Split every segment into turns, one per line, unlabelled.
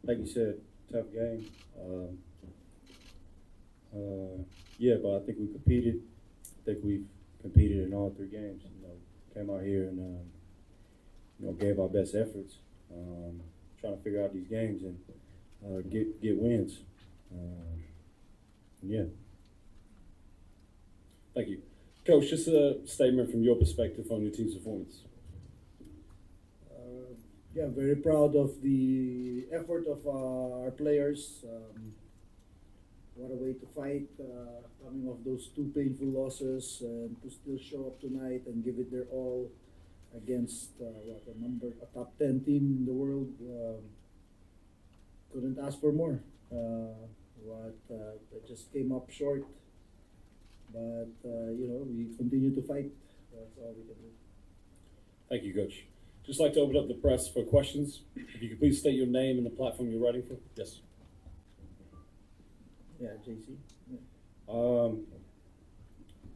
like you said, tough game. Yeah, but I think we competed. I think we've competed in all three games. Came out here and gave our best efforts, trying to figure out these games and get wins. Yeah.
Thank you. Coach, just a statement from your perspective on your team's performance.
Yeah, very proud of the effort of our players. What a way to fight, coming off those two painful losses, and to still show up tonight and give it their all against a top 10 team in the world. Couldn't ask for more. That just came up short, but we continue to fight. That's all we can do.
Thank you, Coach. Just like to open up the press for questions. If you could please state your name and the platform you're writing for. Yes.
Yeah, JC. Yeah.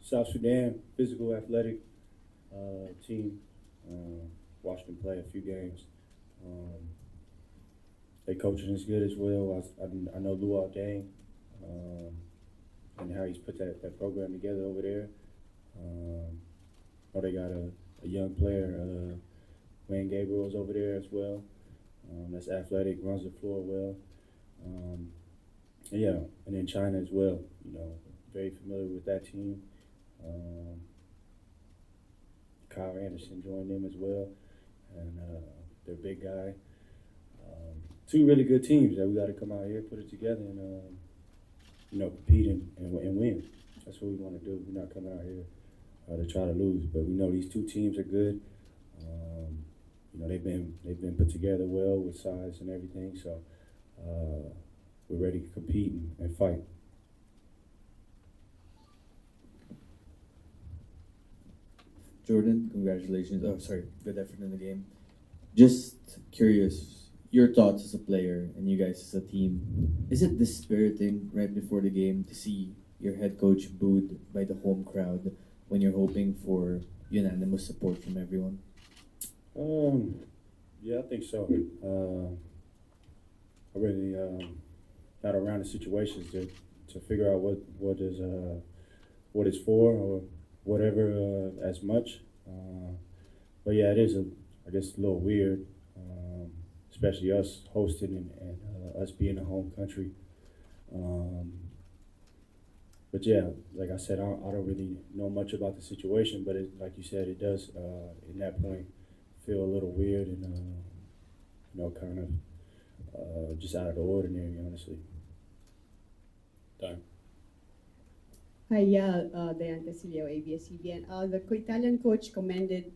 South Sudan, physical, athletic team. Watched them play a few games. Their coaching is good as well. I know Luau Dang and how he's put that program together over there. They got a young player, Wayne Gabriel's over there as well. That's athletic, runs the floor well. Yeah, and then China as well. Very familiar with that team. Kyle Anderson joined them as well, and their big guy. Two really good teams that we got to come out here, put it together, and compete and win. That's what we want to do. We're not coming out here to try to lose, but we know these two teams are good. They've been put together well with size and everything, so we're ready to compete and fight.
Jordan, congratulations. Oh, sorry, good effort in the game. Just curious, your thoughts as a player and you guys as a team. Is it dispiriting right before the game to see your head coach booed by the home crowd when you're hoping for unanimous support from everyone?
Yeah, I think so. I really got around the situations to figure out what it's for or whatever as much. But yeah, it is I guess a little weird, especially us hosting and us being a home country. But yeah, like I said, I don't really know much about the situation, but like you said, it does in that point feel a little weird and kind of just out of the ordinary, honestly.
Time.
Hi, yeah, Diane Casilio, ABS-CBN. The Italian coach commended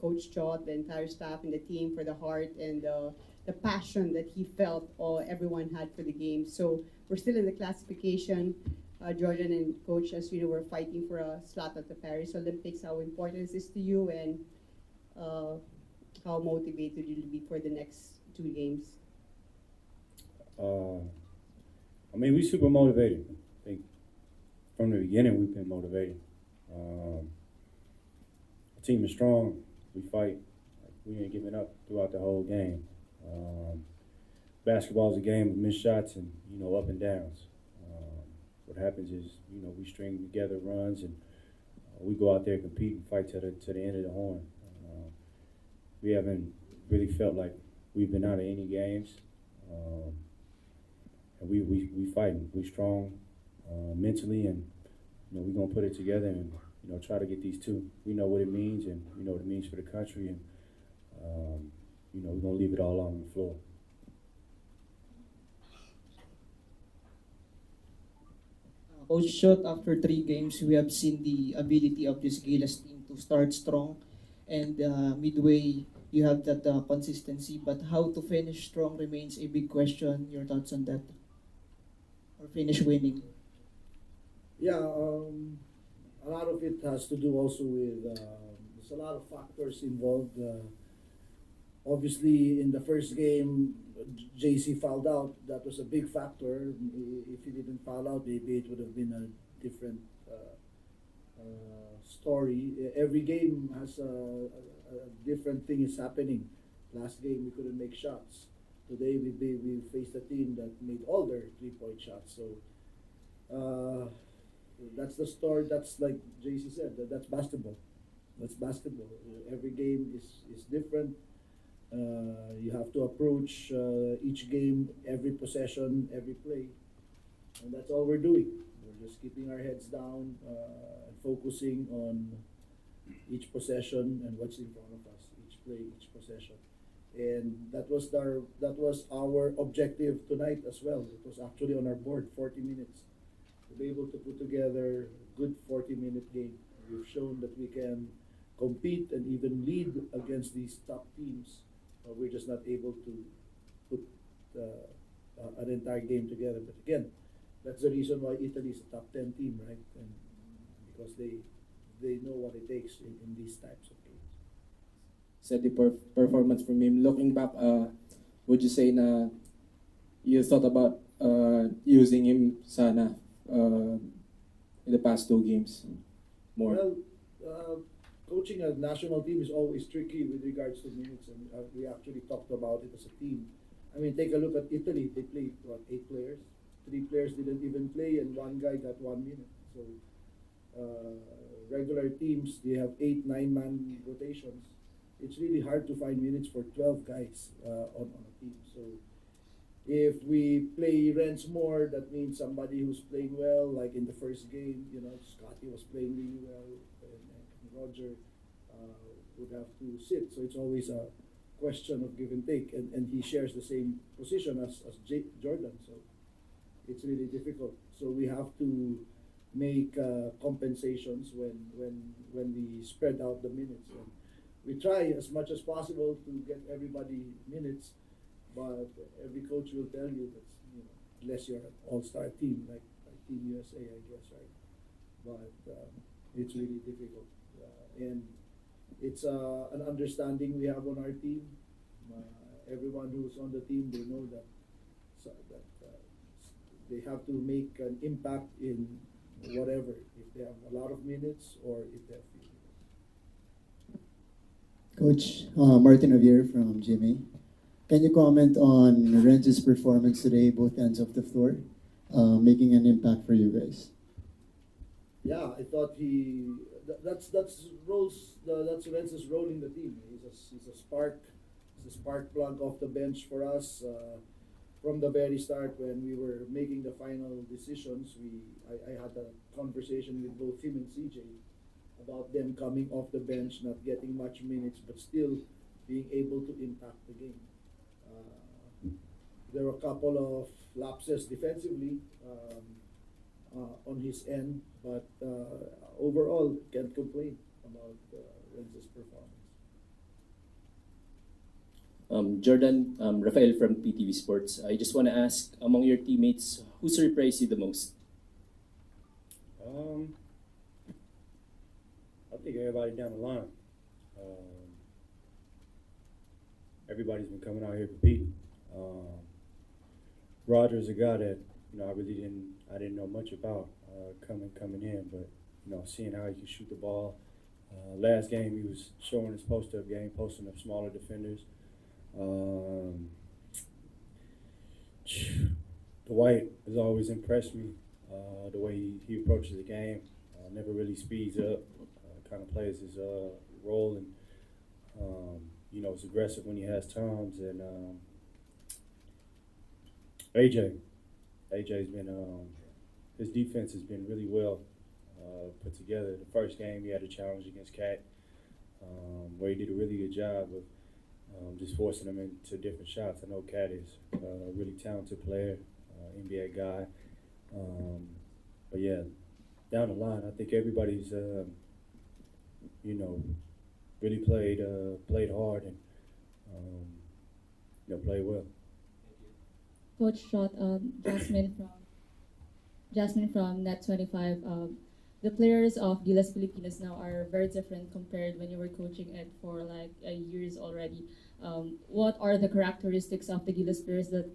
Coach Chot, the entire staff and the team for the heart and the passion that he felt everyone had for the game. So we're still in the classification. Jordan and Coach, as you know, we're fighting for a slot at the Paris Olympics. How important is this to you, and how motivated will you be for the next two games?
We super motivated. I think from the beginning we've been motivated. The team is strong. We fight. We ain't giving up throughout the whole game. Basketball is a game of missed shots and up and downs. What happens is we string together runs and we go out there and compete and fight to the end of the horn. We haven't really felt like we've been out of any games. And we fighting. We strong mentally, and we're gonna put it together and try to get these two. We know what it means, and we know what it means for the country, and we're gonna leave it all on the floor.
Coach Shot, after 3 games, we have seen the ability of this Gilas team to start strong, and midway you have that consistency. But how to finish strong remains a big question. Your thoughts on that? Or finish winning?
Yeah, a lot of it has to do also with there's a lot of factors involved. Obviously, in the first game, JC fouled out. That was a big factor. If he didn't foul out, maybe it would have been a different story. Every game has a different thing is happening. Last game, we couldn't make shots. today we faced a team that made all their 3-point shots. So that's the story. That's like JC said. That's basketball. That's basketball. Every game is different. You have to approach each game, every possession, every play, and that's all we're doing. We're just keeping our heads down and focusing on each possession and what's in front of us, each play, each possession. And that was our objective tonight as well. It was actually on our board, 40 minutes. To be able to put together a good 40-minute game. We've shown that we can compete and even lead against these top teams. We're just not able to put an entire game together. But again, that's the reason why Italy is a top 10 team, right? And because they know what it takes in these types of games.
Said the performance from him. Looking back, would you say na you thought about using him sana in the past 2 games more?
Well, coaching a national team is always tricky with regards to minutes, and we actually talked about it as a team. I mean, take a look at Italy. They played, 8 players? 3 players didn't even play, and 1 guy got 1 minute. So regular teams, they have 8, 9-man rotations. It's really hard to find minutes for 12 guys on a team. So if we play Renz more, that means somebody who's playing well, like in the first game, Scotty was playing really well, and Roger would have to sit. So it's always a question of give and take, and he shares the same position as Jordan. So it's really difficult. So we have to make compensations when we spread out the minutes. And we try as much as possible to get everybody minutes, but every coach will tell you that unless you're an all-star team like Team USA, I guess, right? But it's really difficult, and it's an understanding we have on our team. Everyone who's on the team, they know that they have to make an impact in whatever, if they have a lot of minutes or if they have few minutes.
Coach Martin Javier from GMA. Can you comment on Renz's performance today, both ends of the floor, making an impact for you guys?
Yeah, I thought that's Renz's role in the team. He's a spark. He's a spark plug off the bench for us. From the very start, when we were making the final decisions, I had a conversation with both him and CJ about them coming off the bench, not getting much minutes, but still being able to impact the game. There were a couple of lapses defensively on his end, but overall, can't complain about Renz's performance.
Jordan, Rafael from PTV Sports. I just want to ask, among your teammates, who surprised you the most?
I think everybody down the line. Everybody's been coming out here competing. Roger's a guy that I didn't know much about coming in, but seeing how he can shoot the ball. Last game he was showing his post-up game, posting up smaller defenders. Dwight has always impressed me. The way he approaches the game, never really speeds up. Kind of plays his role, and is aggressive when he has times. And AJ's been his defense has been really well put together. The first game he had a challenge against Cat, where he did a really good job of just forcing them into different shots. I know Cat is a really talented player, NBA guy. But yeah, down the line, I think everybody's really played hard and played well.
Coach Chot, Jasmine from Net 25. The players of Gilas Filipinas now are very different compared when you were coaching it for like years already. What are the characteristics of the Gilas players that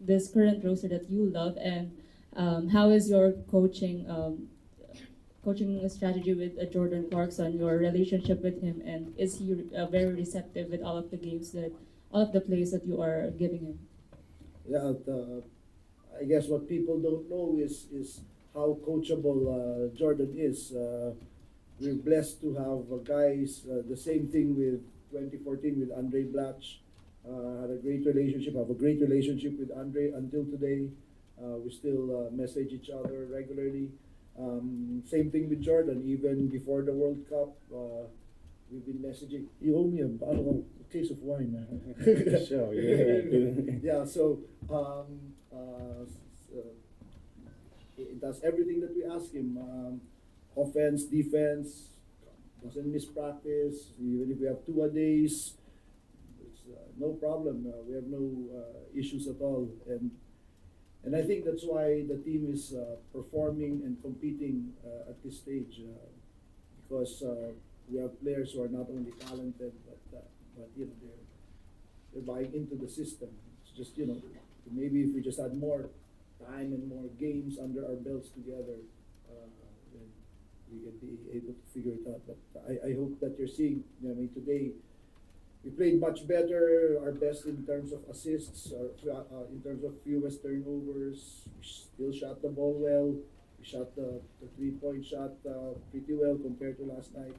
this current roster that you love, and how is your coaching strategy with Jordan Clarkson, your relationship with him, and is he very receptive with all of the games that all of the plays that you are giving him?
Yeah, I guess what people don't know is how coachable Jordan is. We're blessed to have guys, the same thing with 2014 with Andre Blatch. Had a great relationship, have a great relationship with Andre until today. We still message each other regularly. Same thing with Jordan, even before the World Cup, we've been messaging. You owe me a case of wine, man.
Sure, yeah.
Yeah, so he does everything that we ask him. Offense, defense, doesn't miss practice. Even if we have 2-a-days, it's no problem. We have no issues at all. And I think that's why the team is performing and competing at this stage, because we have players who are not only talented, but you know, they're buying into the system. It's just, you know, maybe if we just had more time and more games under our belts together, then we could be able to figure it out. But I hope that you're seeing, I mean, today we played much better, our best in terms of assists, in terms of fewest turnovers. We still shot the ball well. We shot the 3-point shot pretty well compared to last night.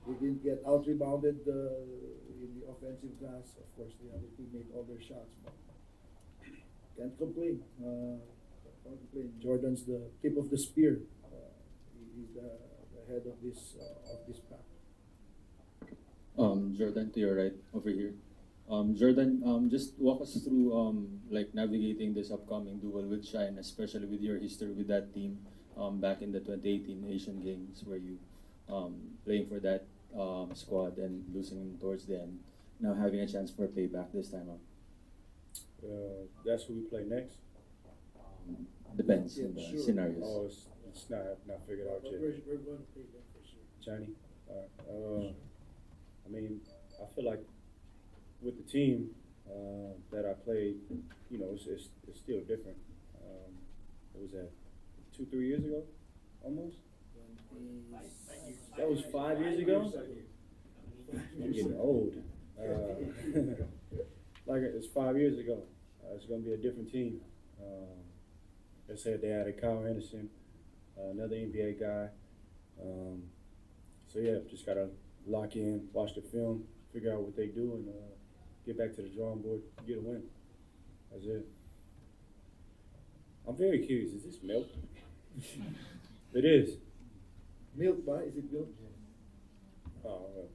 We didn't get out-rebounded in the offensive glass. Of course, the other team made all their shots, but can't complain. Can't complain. Jordan's the tip of the spear. He's the head of this pack.
Jordan, to your right, over here. Jordan, just walk us through like navigating this upcoming duel with Shine, especially with your history with that team back in the 2018 Asian Games, where you playing for that squad and losing towards the end. Now having a chance for playback this time out.
That's who we play next.
Depends
Yeah,
on the
sure.
scenarios.
Oh, it's not figured out
But
yet.
we're going to play them for sure.
Johnny, I mean, I feel like with the team that I played, you know, it's still different. What was that, 2-3 years ago, almost? That was 5 years ago. I'm getting old. Like it's 5 years ago. It's gonna be a different team. They said they had a Kyle Henderson, another NBA guy. So yeah, just gotta lock in, watch the film, figure out what they do, and get back to the drawing board, get a win. That's it. I'm very curious. Is this milk? It is.
Milk, ba? Is it milk?
Oh, well.